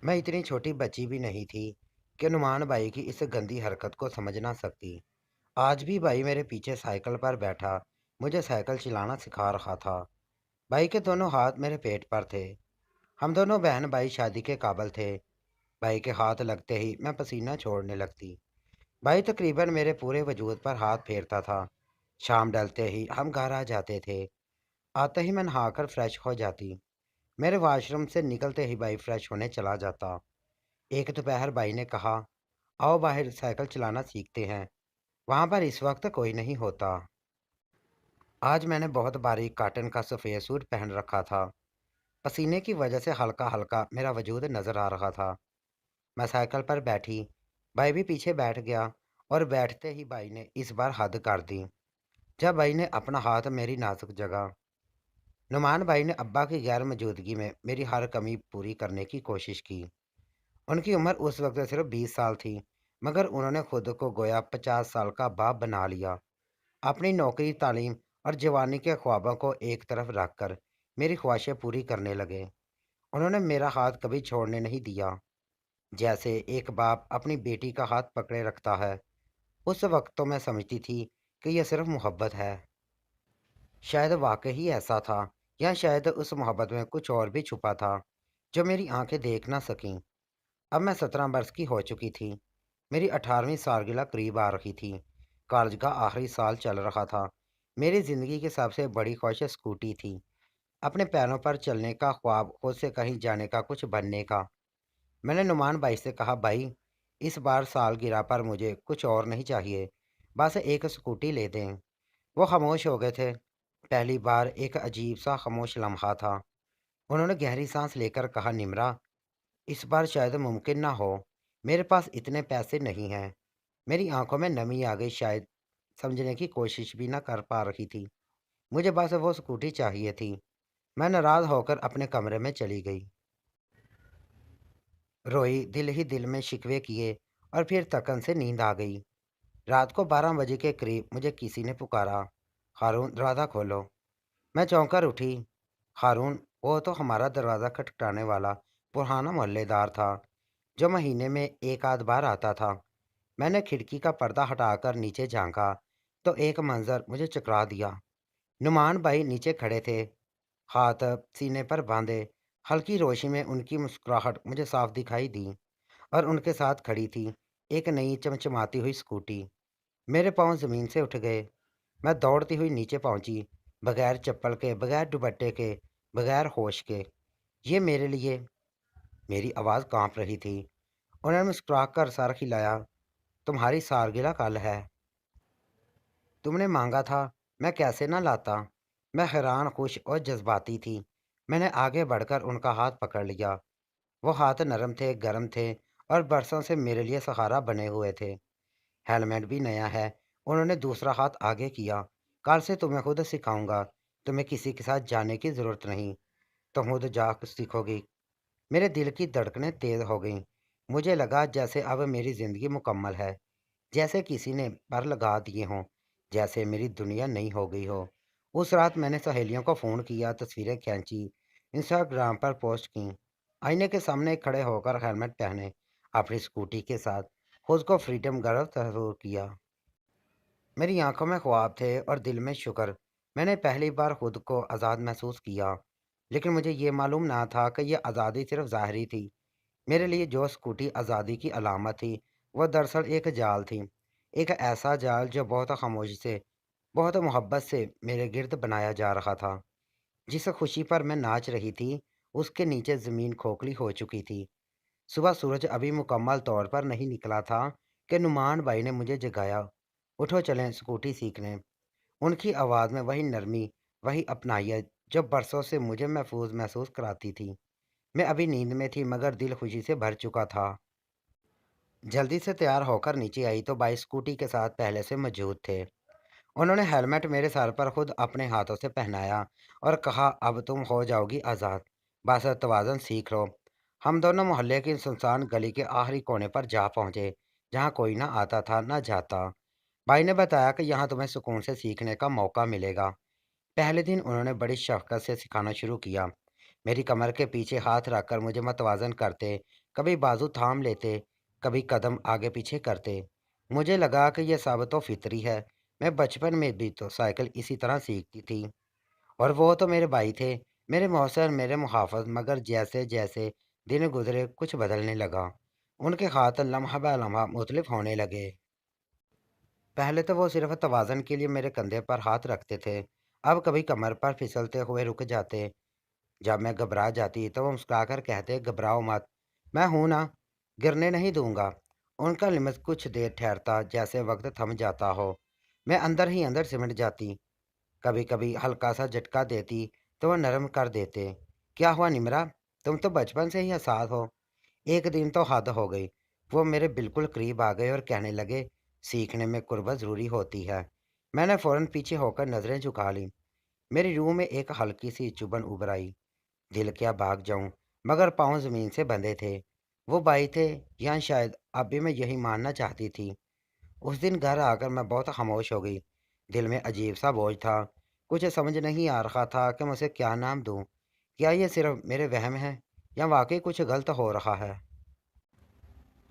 मैं इतनी छोटी बच्ची भी नहीं थी कि नुमान भाई की इस गंदी हरकत को समझ ना सकती। आज भी भाई मेरे पीछे साइकिल पर बैठा मुझे साइकिल चलाना सिखा रहा था। भाई के दोनों हाथ मेरे पेट पर थे। हम दोनों बहन भाई शादी के काबिल थे। भाई के हाथ लगते ही मैं पसीना छोड़ने लगती। भाई तकरीबन मेरे पूरे वजूद पर हाथ फेरता था। शाम ढलते ही हम घर आ जाते थे। आते ही मैं नहाकर फ्रेश हो जाती। मेरे वॉशरूम से निकलते ही भाई फ्रेश होने चला जाता। एक दोपहर भाई ने कहा, आओ बाहर साइकिल चलाना सीखते हैं। वहां पर इस वक्त कोई नहीं होता। आज मैंने बहुत बारीक कॉटन का सफ़ेद सूट पहन रखा था। पसीने की वजह से हल्का हल्का मेरा वजूद नजर आ रहा था। मैं साइकिल पर बैठी। भाई भी पीछे बैठ गया। और बैठते ही भाई ने इस बार हद कर दी। जब भाई ने अपना हाथ मेरी नाजुक जगह। नुमान भाई ने अब्बा की गैर मौजूदगी में मेरी हर कमी पूरी करने की कोशिश की। उनकी उम्र उस वक्त सिर्फ 20 साल थी, मगर उन्होंने खुद को गोया 50 साल का बाप बना लिया। अपनी नौकरी, तालीम और जवानी के ख्वाबों को एक तरफ रखकर मेरी ख्वाहिशें पूरी करने लगे। उन्होंने मेरा हाथ कभी छोड़ने नहीं दिया, जैसे एक बाप अपनी बेटी का हाथ पकड़े रखता है। उस वक्त तो मैं समझती थी कि यह सिर्फ मोहब्बत है। शायद वाकई ऐसा था, या शायद उस मोहब्बत में कुछ और भी छुपा था जो मेरी आंखें देख ना सकीं। अब मैं 17 वर्ष की हो चुकी थी। मेरी 18वीं सालगिरह करीब आ रही थी। कॉलेज का आखिरी साल चल रहा था। मेरी ज़िंदगी की सबसे बड़ी ख्वाहिश स्कूटी थी। अपने पैरों पर चलने का ख्वाब, खुद से कहीं जाने का, कुछ बनने का। मैंने नुमान भाई से कहा, भाई इस बार सालगिरह पर मुझे कुछ और नहीं चाहिए, बस एक स्कूटी ले दें। वो खामोश हो गए थे। पहली बार एक अजीब सा खामोश लम्हा था। उन्होंने गहरी सांस लेकर कहा, निम्रा, इस बार शायद मुमकिन ना हो। मेरे पास इतने पैसे नहीं हैं। मेरी आंखों में नमी आ गई। शायद समझने की कोशिश भी ना कर पा रही थी। मुझे बस वो स्कूटी चाहिए थी। मैं नाराज होकर अपने कमरे में चली गई। रोई, दिल ही दिल में शिकवे किए, और फिर तकन से नींद आ गई। रात को 12 बजे के करीब मुझे किसी ने पुकारा, हारून दरवाज़ा खोलो। मैं चौंक कर उठी। हारून, वो तो हमारा दरवाज़ा खटखटाने वाला पुराना मोहल्लेदार था, जो महीने में एक आध बार आता था। मैंने खिड़की का पर्दा हटाकर नीचे झांका तो एक मंजर मुझे चकरा दिया। नुमान भाई नीचे खड़े थे, हाथ सीने पर बांधे। हल्की रोशनी में उनकी मुस्कुराहट मुझे साफ दिखाई दी। और उनके साथ खड़ी थी एक नई चमचमाती हुई स्कूटी। मेरे पाँव जमीन से उठ गए। मैं दौड़ती हुई नीचे पहुंची, बगैर चप्पल के, बगैर दुपट्टे के, बगैर होश के। ये मेरे लिए। मेरी आवाज़ कांप रही थी। उन्होंने मुस्कुराकर सर हिलाया, तुम्हारी सालगिरह कल है। तुमने मांगा था, मैं कैसे ना लाता। मैं हैरान, खुश और जज्बाती थी। मैंने आगे बढ़कर उनका हाथ पकड़ लिया। वो हाथ नरम थे, गर्म थे, और बरसों से मेरे लिए सहारा बने हुए थे। हेलमेट भी नया है। उन्होंने दूसरा हाथ आगे किया। कल से तुम्हें खुद सिखाऊंगा। तुम्हें किसी के साथ जाने की ज़रूरत नहीं। तुम खुद जा सीखोगी। मेरे दिल की धड़कनें तेज हो गईं। मुझे लगा जैसे अब मेरी ज़िंदगी मुकम्मल है, जैसे किसी ने पर लगा दिए हों, जैसे मेरी दुनिया नई हो गई हो। उस रात मैंने सहेलियों को फ़ोन किया, तस्वीरें खींची, इंस्टाग्राम पर पोस्ट की। आईने के सामने खड़े होकर हेलमेट पहने, अपनी स्कूटी के साथ खुद को फ्रीडम गर्व तस्वूर किया। मेरी आंखों में ख्वाब थे और दिल में शुक्र। मैंने पहली बार खुद को आज़ाद महसूस किया। लेकिन मुझे ये मालूम ना था कि यह आज़ादी सिर्फ ज़ाहरी थी। मेरे लिए जो स्कूटी आज़ादी की अलामत थी, वह दरअसल एक जाल थी। एक ऐसा जाल जो बहुत खामोशी से, बहुत मोहब्बत से मेरे गिर्द बनाया जा रहा था। जिस खुशी पर मैं नाच रही थी, उसके नीचे ज़मीन खोखली हो चुकी थी। सुबह सूरज अभी मुकम्मल तौर पर नहीं निकला था कि नुमान भाई ने मुझे जगाया। उठो, चलें स्कूटी सीखने। उनकी आवाज़ में वही नरमी, वही अपनाइयत जो बरसों से मुझे महफूज महसूस कराती थी। मैं अभी नींद में थी, मगर दिल खुशी से भर चुका था। जल्दी से तैयार होकर नीचे आई तो भाई स्कूटी के साथ पहले से मौजूद थे। उन्होंने हेलमेट मेरे सर पर खुद अपने हाथों से पहनाया और कहा, अब तुम हो जाओगी आज़ाद। बस तवाज़ुन सीख लो। हम दोनों मोहल्ले की सुनसान गली के आखिरी कोने पर जा पहुंचे, जहां कोई ना आता था ना जाता। भाई ने बताया कि यहाँ तुम्हें सुकून से सीखने का मौका मिलेगा। पहले दिन उन्होंने बड़ी शफ़क़त से सिखाना शुरू किया। मेरी कमर के पीछे हाथ रखकर मुझे मतवाज़न करते, कभी बाजू थाम लेते, कभी कदम आगे पीछे करते। मुझे लगा कि यह सब तो फितरी है। मैं बचपन में भी तो साइकिल इसी तरह सीखती थी। और वो तो मेरे भाई थे, मेरे मौसर, मेरे मुहाफ़िज़। मगर जैसे-जैसे दिन गुज़रे कुछ बदलने लगा। उनके हाथ लम्हा ब लम्हा मुख्तलिफ होने लगे। पहले तो वो सिर्फ़ तवाज़न के लिए मेरे कंधे पर हाथ रखते थे। अब कभी कमर पर फिसलते हुए रुक जाते। जब मैं घबरा जाती तो वो मुस्कुराकर कहते, घबराओ मत, मैं हूं ना, गिरने नहीं दूंगा। उनका लिमस कुछ देर ठहरता, जैसे वक्त थम जाता हो। मैं अंदर ही अंदर सिमट जाती। कभी कभी हल्का सा झटका देती तो वो नरम कर देते। क्या हुआ निमरा, तुम तो बचपन से ही हसास हो। एक दिन तो हद हो गई। वो मेरे बिल्कुल करीब आ गए और कहने लगे, सीखने में कुर्बत ज़रूरी होती है। मैंने फ़ौरन पीछे होकर नज़रें झुका ली। मेरी रूह में एक हल्की सी चुभन उभर आई। दिल क्या भाग जाऊं, मगर पाँव ज़मीन से बंधे थे। वो भाई थे, या शायद अब भी मैं यही मानना चाहती थी। उस दिन घर आकर मैं बहुत खामोश हो गई। दिल में अजीब सा बोझ था। कुछ समझ नहीं आ रहा था कि मैं उसे क्या नाम दूं। क्या ये सिर्फ मेरे वहम है, या वाकई कुछ गलत हो रहा है।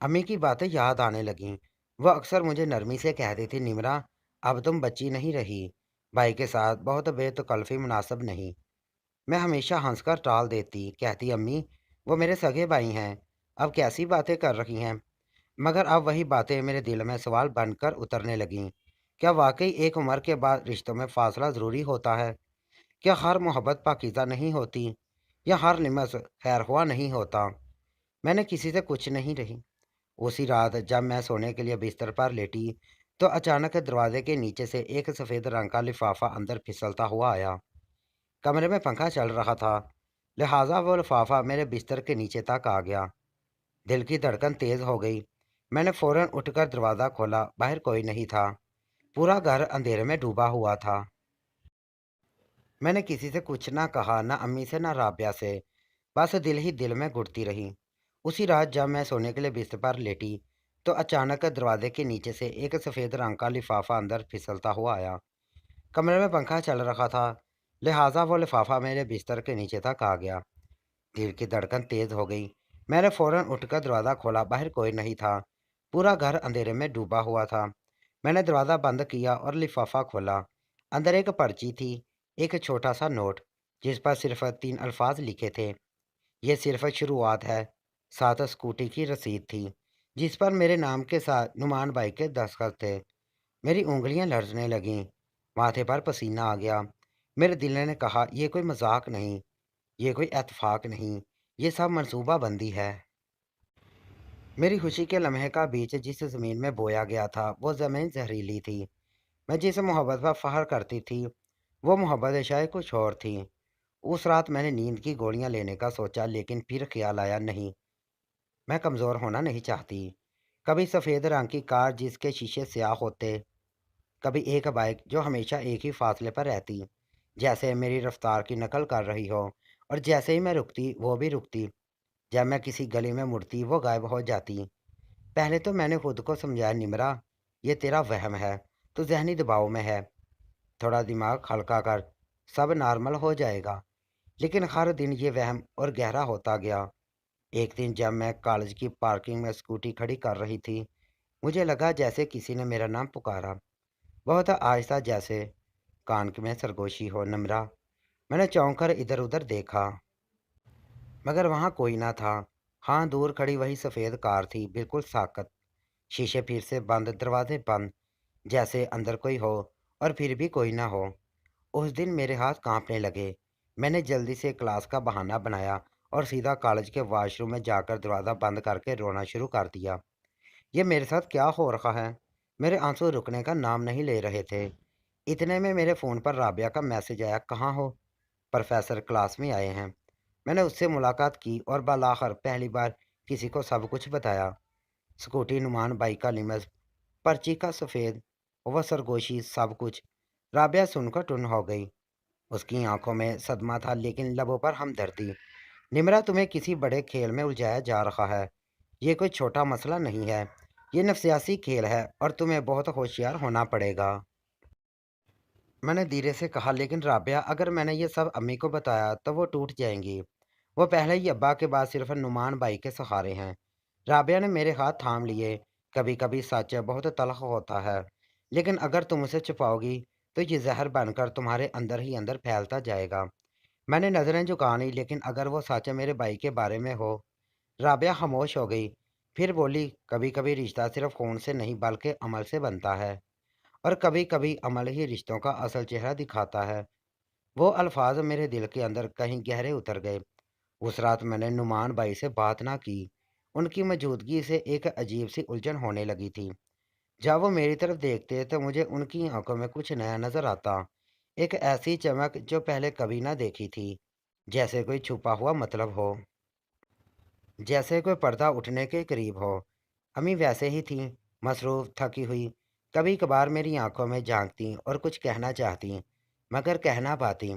अम्मी की बातें याद आने लगीं। वह अक्सर मुझे नरमी से कहती थी, निमरा, अब तुम बच्ची नहीं रही। भाई के साथ बहुत बेतकल्फ़ी मुनासिब नहीं। मैं हमेशा हंसकर टाल देती, कहती, अम्मी, वो मेरे सगे भाई हैं। अब कैसी बातें कर रही हैं। मगर अब वही बातें मेरे दिल में सवाल बनकर उतरने लगीं। क्या वाकई एक उम्र के बाद रिश्तों में फासला ज़रूरी होता है? क्या हर मोहब्बत पाकीज़ा नहीं होती? या हर निमस खैरख्वाह नहीं होता? मैंने किसी से कुछ नहीं रही। उसी रात जब मैं सोने के लिए बिस्तर पर लेटी, तो अचानक दरवाजे के नीचे से एक सफ़ेद रंग का लिफाफा अंदर फिसलता हुआ आया। कमरे में पंखा चल रहा था, लिहाजा वो लिफाफा मेरे बिस्तर के नीचे तक आ गया। दिल की धड़कन तेज़ हो गई। मैंने फ़ौरन उठकर दरवाज़ा खोला। बाहर कोई नहीं था। पूरा घर अंधेरे में डूबा हुआ था। मैंने किसी से कुछ ना कहा, ना अम्मी से, ना राबिया से। बस दिल ही दिल में घुटती रही। उसी रात जब मैं सोने के लिए बिस्तर पर लेटी, तो अचानक दरवाजे के नीचे से एक सफ़ेद रंग का लिफाफा अंदर फिसलता हुआ आया। कमरे में पंखा चल रहा था, लिहाजा वो लिफाफा मेरे बिस्तर के नीचे तक आ गया। दिल की धड़कन तेज़ हो गई। मैंने फ़ौरन उठकर दरवाज़ा खोला। बाहर कोई नहीं था। पूरा घर अंधेरे में डूबा हुआ था। मैंने दरवाज़ा बंद किया और लिफाफा खोला। अंदर एक पर्ची थी, एक छोटा सा नोट, जिस पर सिर्फ 3 अल्फाज लिखे थे, ये सिर्फ शुरुआत है। साथ स्कूटी की रसीद थी, जिस पर मेरे नाम के साथ नुमान भाई के दस्तखत थे। मेरी उँगलियां लरजने लगीं, माथे पर पसीना आ गया। मेरे दिल ने कहा, यह कोई मजाक नहीं, ये कोई इत्तेफाक नहीं, ये सब मनसूबा बंदी है। मेरी खुशी के लम्हे का बीज जिस ज़मीन में बोया गया था, वो ज़मीन जहरीली थी। मैं जिस मोहब्बत पर फ़ख्र करती थी, वो मोहब्बत शायद कुछ और थी। उस रात मैंने नींद की गोलियां लेने का सोचा, लेकिन फिर ख्याल आया, नहीं, मैं कमज़ोर होना नहीं चाहती। कभी सफ़ेद रंग की कार जिसके शीशे स्याह होते, कभी एक बाइक जो हमेशा एक ही फासले पर रहती, जैसे मेरी रफ्तार की नकल कर रही हो। और जैसे ही मैं रुकती, वो भी रुकती। जब मैं किसी गली में मुड़ती, वो गायब हो जाती। पहले तो मैंने खुद को समझाया, निमरा, ये तेरा वहम है, तो जहनी दबाव में है, थोड़ा दिमाग हल्का कर, सब नॉर्मल हो जाएगा। लेकिन हर दिन ये वहम और गहरा होता गया। एक दिन जब मैं कॉलेज की पार्किंग में स्कूटी खड़ी कर रही थी, मुझे लगा जैसे किसी ने मेरा नाम पुकारा, बहुत आहिस्ता, जैसे कान में सरगोशी हो, निमरा। मैंने चौंक कर इधर उधर देखा, मगर वहाँ कोई ना था। हाँ, दूर खड़ी वही सफ़ेद कार थी, बिल्कुल साकत। शीशे फिर से बंद, दरवाजे बंद, जैसे अंदर कोई हो और फिर भी कोई ना हो। उस दिन मेरे हाथ कांपने लगे। मैंने जल्दी से क्लास का बहाना बनाया और सीधा कॉलेज के वॉशरूम में जाकर दरवाज़ा बंद करके रोना शुरू कर दिया। ये मेरे साथ क्या हो रहा है। मेरे आंसू रुकने का नाम नहीं ले रहे थे। इतने में मेरे फ़ोन पर राबिया का मैसेज आया, कहाँ हो। प्रोफेसर क्लास में आए हैं। मैंने उससे मुलाकात की और बालाखिर पहली बार किसी को सब कुछ बताया। स्कूटी, नुमान बाई का लिमस, पर्ची का सफ़ेद, व सरगोशी, सब कुछ। राबिया सुनकर टुन हो गई। उसकी आंखों में सदमा था, लेकिन लबों पर हमदर्दी। निमरा, तुम्हें किसी बड़े खेल में उलझाया जा रहा है। ये कोई छोटा मसला नहीं है। ये नफसियाती खेल है और तुम्हें बहुत होशियार होना पड़ेगा। मैंने धीरे से कहा, लेकिन राबिया, अगर मैंने ये सब अम्मी को बताया तो वो टूट जाएंगी। वो पहले ही अब्बा के बाद सिर्फ नुमान भाई के सहारे हैं। राबिया ने मेरे हाथ थाम लिए। कभी कभी सच बहुत तलख होता है, लेकिन अगर तुम उसे छुपाओगी तो ये जहर बनकर तुम्हारे अंदर ही अंदर फैलता जाएगा। मैंने नजरें झुका ली, लेकिन अगर वो सच मेरे भाई के बारे में हो। राबिया खामोश हो गई। फिर बोली, कभी कभी रिश्ता सिर्फ खून से नहीं बल्कि अमल से बनता है, और कभी कभी अमल ही रिश्तों का असल चेहरा दिखाता है। वो अल्फाज मेरे दिल के अंदर कहीं गहरे उतर गए। उस रात मैंने नुमान भाई से बात ना की। उनकी मौजूदगी से एक अजीब सी उलझन होने लगी थी। जब वो मेरी तरफ देखते तो मुझे उनकी आंखों में कुछ नया नजर आता। एक ऐसी चमक जो पहले कभी ना देखी थी, जैसे कोई छुपा हुआ मतलब हो, जैसे कोई पर्दा उठने के करीब हो। अम्मी वैसे ही थी, मसरूफ, थकी हुई। कभी कभार मेरी आंखों में झांकती और कुछ कहना चाहती, मगर कह ना पाती।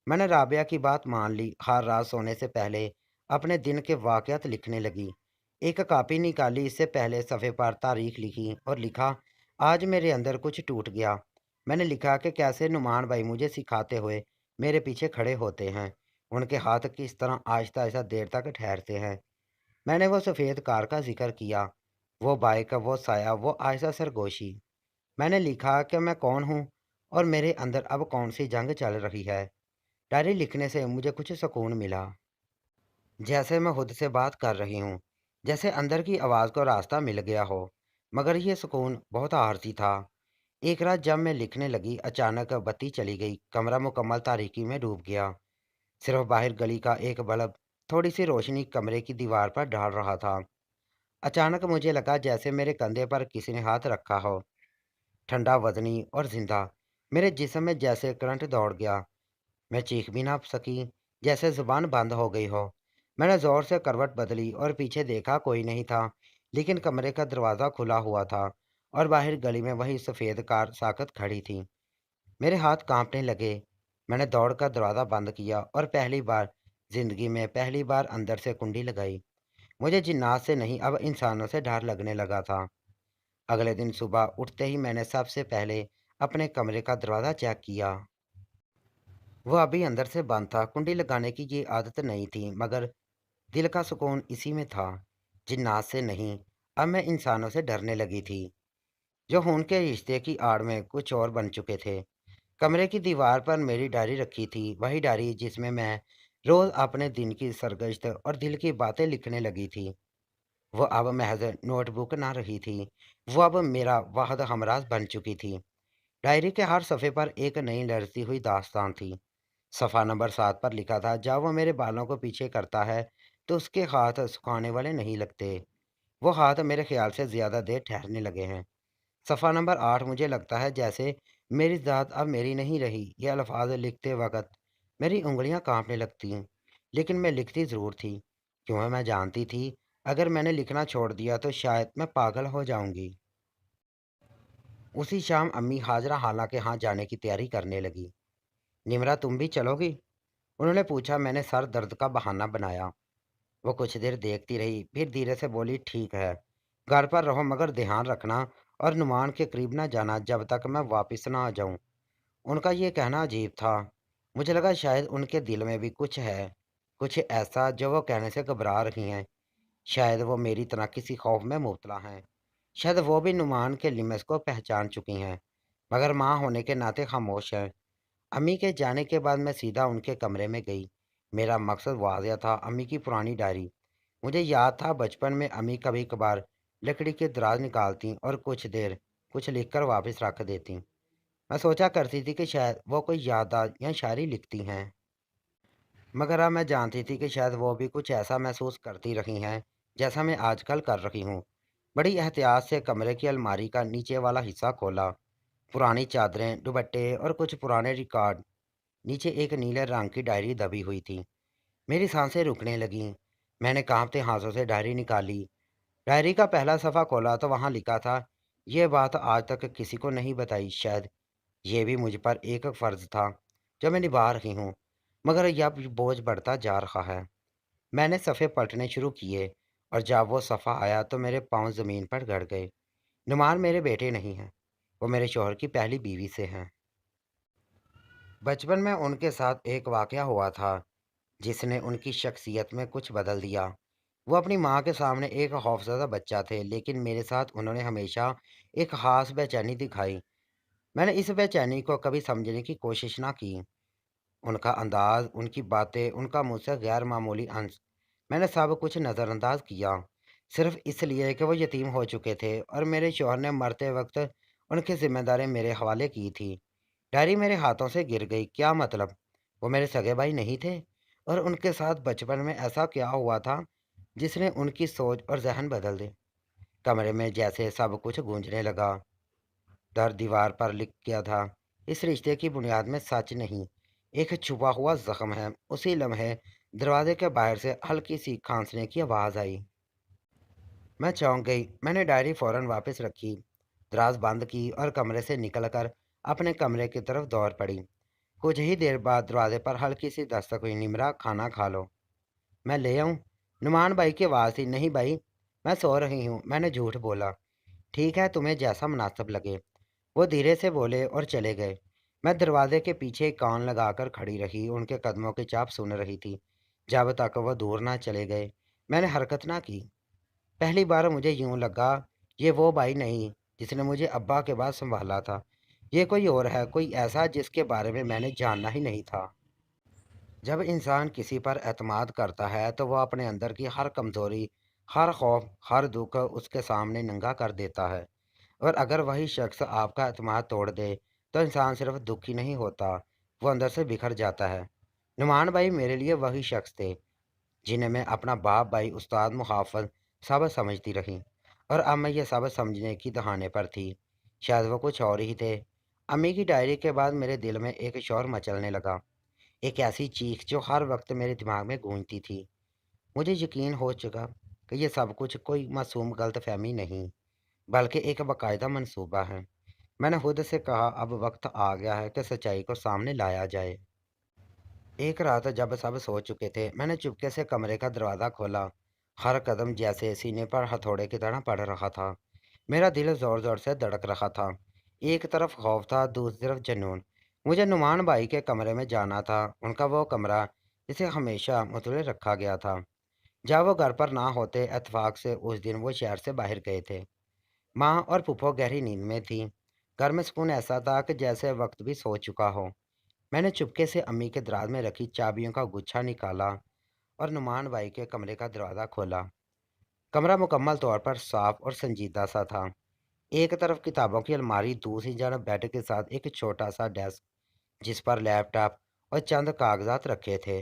मैंने राबिया की बात मान ली। हर रात सोने से पहले अपने दिन के वाक़यात लिखने लगी। एक कॉपी निकाली, इससे पहले सफ़े पर तारीख लिखी और लिखा, आज मेरे अंदर कुछ टूट गया। मैंने लिखा कि कैसे नुमान भाई मुझे सिखाते हुए मेरे पीछे खड़े होते हैं। उनके हाथ किस तरह आहिस्ता आहिस्ता देर तक ठहरते हैं। मैंने वो सफ़ेद कार का जिक्र किया, वो बाइक, वो साया, वो आहिस्ता सरगोशी। मैंने लिखा कि मैं कौन हूँ और मेरे अंदर अब कौन सी जंग चल रही है। डायरी लिखने से मुझे कुछ सुकून मिला, जैसे मैं खुद से बात कर रही हूँ, जैसे अंदर की आवाज़ को रास्ता मिल गया हो। मगर ये सुकून बहुत आरजी था। एक रात जब मैं लिखने लगी, अचानक बत्ती चली गई। कमरा मुकम्मल तारीकी में डूब गया। सिर्फ बाहर गली का एक बल्ब थोड़ी सी रोशनी कमरे की दीवार पर डाल रहा था। अचानक मुझे लगा जैसे मेरे कंधे पर किसी ने हाथ रखा हो, ठंडा, वजनी और जिंदा। मेरे जिस्म में जैसे करंट दौड़ गया। मैं चीख भी ना सकी, जैसे जुबान बंद हो गई हो। मैंने जोर से करवट बदली और पीछे देखा, कोई नहीं था। लेकिन कमरे का दरवाज़ा खुला हुआ था और बाहर गली में वही सफ़ेद कार साकत खड़ी थी। मेरे हाथ कांपने लगे। मैंने दौड़कर दरवाज़ा बंद किया और पहली बार जिंदगी में पहली बार अंदर से कुंडी लगाई। मुझे जिन्नात से नहीं, अब इंसानों से डर लगने लगा था। अगले दिन सुबह उठते ही मैंने सबसे पहले अपने कमरे का दरवाज़ा चेक किया। वो अभी अंदर से बंद था। कुंडी लगाने की ये आदत नहीं थी, मगर दिल का सुकून इसी में था। जिन्नात से नहीं, अब मैं इंसानों से डरने लगी थी, जो खून के रिश्ते की आड़ में कुछ और बन चुके थे। कमरे की दीवार पर मेरी डायरी रखी थी, वही डायरी जिसमें मैं रोज़ अपने दिन की सरगश्त और दिल की बातें लिखने लगी थी। वो अब महज नोटबुक ना रही थी, वो अब मेरा वाहद हमराज बन चुकी थी। डायरी के हर सफ़े पर एक नई लड़ती हुई दास्तान थी। सफ़ा नंबर 7 पर लिखा था, जब वो मेरे बालों को पीछे करता है तो उसके हाथ सुखाने वाले नहीं लगते। वो हाथ मेरे ख्याल से ज़्यादा देर ठहरने लगे हैं। सफ़ा नंबर 8, मुझे लगता है जैसे मेरी ज़ात अब मेरी नहीं रही। ये अल्फाज लिखते वक़्त मेरी उँगलियाँ काँपने लगती, लेकिन मैं लिखती ज़रूर थी, क्यों मैं जानती थी अगर मैंने लिखना छोड़ दिया तो शायद मैं पागल हो जाऊँगी। उसी शाम अम्मी हाजरा हाला के यहाँ जाने की तैयारी करने लगी। निमरा, तुम भी चलोगी? उन्होंने पूछा। मैंने सर दर्द का बहाना बनाया। वो कुछ देर देखती रही, फिर धीरे से बोली, ठीक है, घर पर रहो मगर ध्यान रखना और नुमान के करीब ना जाना जब तक मैं वापस ना आ जाऊं। उनका ये कहना अजीब था। मुझे लगा शायद उनके दिल में भी कुछ है, कुछ ऐसा जो वो कहने से घबरा रही हैं। शायद वो मेरी तरह किसी खौफ में मुब्तला हैं। शायद वो भी नुमान के लिमस को पहचान चुकी हैं, मगर माँ होने के नाते खामोश हैं। अम्मी के जाने के बाद मैं सीधा उनके कमरे में गई। मेरा मकसद वाज़िह था, अम्मी की पुरानी डायरी। मुझे याद था बचपन में अम्मी कभी कभार लकड़ी के दराज निकालती और कुछ देर कुछ लिखकर वापस रख देती। मैं सोचा करती थी कि शायद वो कोई याददाश्त या शायरी लिखती हैं, मगर अब मैं जानती थी कि शायद वो भी कुछ ऐसा महसूस करती रही हैं जैसा मैं आजकल कर रही हूँ। बड़ी एहतियात से कमरे की अलमारी का नीचे वाला हिस्सा खोला। पुरानी चादरें, दुपट्टे और कुछ पुराने रिकॉर्ड। नीचे एक नीले रंग की डायरी दबी हुई थी। मेरी सांसें रुकने लगीं। मैंने कांपते हाथों से डायरी निकाली। डायरी का पहला सफ़ा खोला तो वहाँ लिखा था, ये बात आज तक किसी को नहीं बताई। शायद ये भी मुझ पर एक फ़र्ज़ था जो मैं निभा रही हूँ, मगर अब बोझ बढ़ता जा रहा है। मैंने सफ़े पलटने शुरू किए और जब वो सफ़ा आया तो मेरे पाँव ज़मीन पर गड़ गए। नुमान मेरे बेटे नहीं हैं, वो मेरे शौहर की पहली बीवी से हैं। बचपन में उनके साथ एक वाक़या हुआ था। जिसने उनकी शख्सियत में कुछ बदल दिया। वो अपनी माँ के सामने एक खौफज़दा बच्चा थे, लेकिन मेरे साथ उन्होंने हमेशा एक ख़ास बेचैनी दिखाई। मैंने इस बेचैनी को कभी समझने की कोशिश ना की। उनका अंदाज़, उनकी बातें, उनका मुझसे गैर मामूली अंश, मैंने सब कुछ नज़रअंदाज किया, सिर्फ़ इसलिए कि वो यतीम हो चुके थे और मेरे शौहर ने मरते वक़्त उनकी ज़िम्मेदारी मेरे हवाले की थी। डायरी मेरे हाथों से गिर गई। क्या मतलब? वो मेरे सगे भाई नहीं थे? और उनके साथ बचपन में ऐसा क्या हुआ था जिसने उनकी सोच और ज़हन बदल दे? कमरे में जैसे सब कुछ गूंजने लगा। दर दीवार पर लिख गया था, इस रिश्ते की बुनियाद में सच नहीं, एक छुपा हुआ जख्म है। उसी लम्हे दरवाजे के बाहर से हल्की सी खांसने की आवाज़ आई। मैं चौंक गई। मैंने डायरी फौरन वापस रखी, दराज बंद की और कमरे से निकलकर अपने कमरे की तरफ दौड़ पड़ी। कुछ ही देर बाद दरवाजे पर हल्की सी दस्तक हुई। निमरा, खाना खा लो। मैं ले आऊं? नुमान भाई की आवाज़ थी। नहीं भाई, मैं सो रही हूँ, मैंने झूठ बोला। ठीक है, तुम्हें जैसा मुनासिब लगे, वो धीरे से बोले और चले गए। मैं दरवाजे के पीछे कान लगाकर खड़ी रही, उनके कदमों की चाप सुन रही थी, जब तक वो दूर ना चले गए। मैंने हरकत ना की। पहली बार मुझे यूं लगा, ये वो भाई नहीं जिसने मुझे अब्बा के बाद संभाला था। ये कोई और है, कोई ऐसा जिसके बारे में मैंने जानना ही नहीं था। जब इंसान किसी पर एतमाद करता है तो वह अपने अंदर की हर कमजोरी, हर खौफ, हर दुख उसके सामने नंगा कर देता है। और अगर वही शख्स आपका एतमाद तोड़ दे तो इंसान सिर्फ दुखी नहीं होता, वो अंदर से बिखर जाता है। नुमान भाई मेरे लिए वही शख्स थे जिन्हें मैं अपना बाप भाई, उस्ताद, मुहाफ़िज़ सब समझती रही। और अब मैं ये सब समझने की दहाने पर थी। शायद वो कुछ और ही थे। अम्मी की डायरी के बाद मेरे दिल में एक शोर मचलने लगा, एक ऐसी चीख जो हर वक्त मेरे दिमाग में गूंजती थी। मुझे यकीन हो चुका कि ये सब कुछ कोई मासूम गलतफहमी नहीं, बल्कि एक बाकायदा मंसूबा है। मैंने खुद से कहा, अब वक्त आ गया है कि सच्चाई को सामने लाया जाए। एक रात जब सब सो चुके थे, मैंने चुपके से कमरे का दरवाज़ा खोला। हर कदम जैसे सीने पर हथौड़े की तरह पड़ रहा था। मेरा दिल ज़ोर ज़ोर से धड़क रहा था। एक तरफ खौफ था, दूसरी तरफ जुनून। मुझे नुमान भाई के कमरे में जाना था, उनका वो कमरा जिसे हमेशा मुतले रखा गया था। जब वो घर पर ना होते, इत्तेफाक से उस दिन वो शहर से बाहर गए थे। माँ और फूफो गहरी नींद में थी। घर में सुकून ऐसा था कि जैसे वक्त भी सो चुका हो। मैंने चुपके से अम्मी के दराज में रखी चाबियों का गुच्छा निकाला और नुमान भाई के कमरे का दरवाज़ा खोला। कमरा मुकम्मल तौर पर साफ और संजीदा सा था। एक तरफ किताबों की अलमारी, दूसरी तरफ बेड के साथ एक छोटा सा डेस्क जिस पर लैपटॉप और चंद कागजात रखे थे।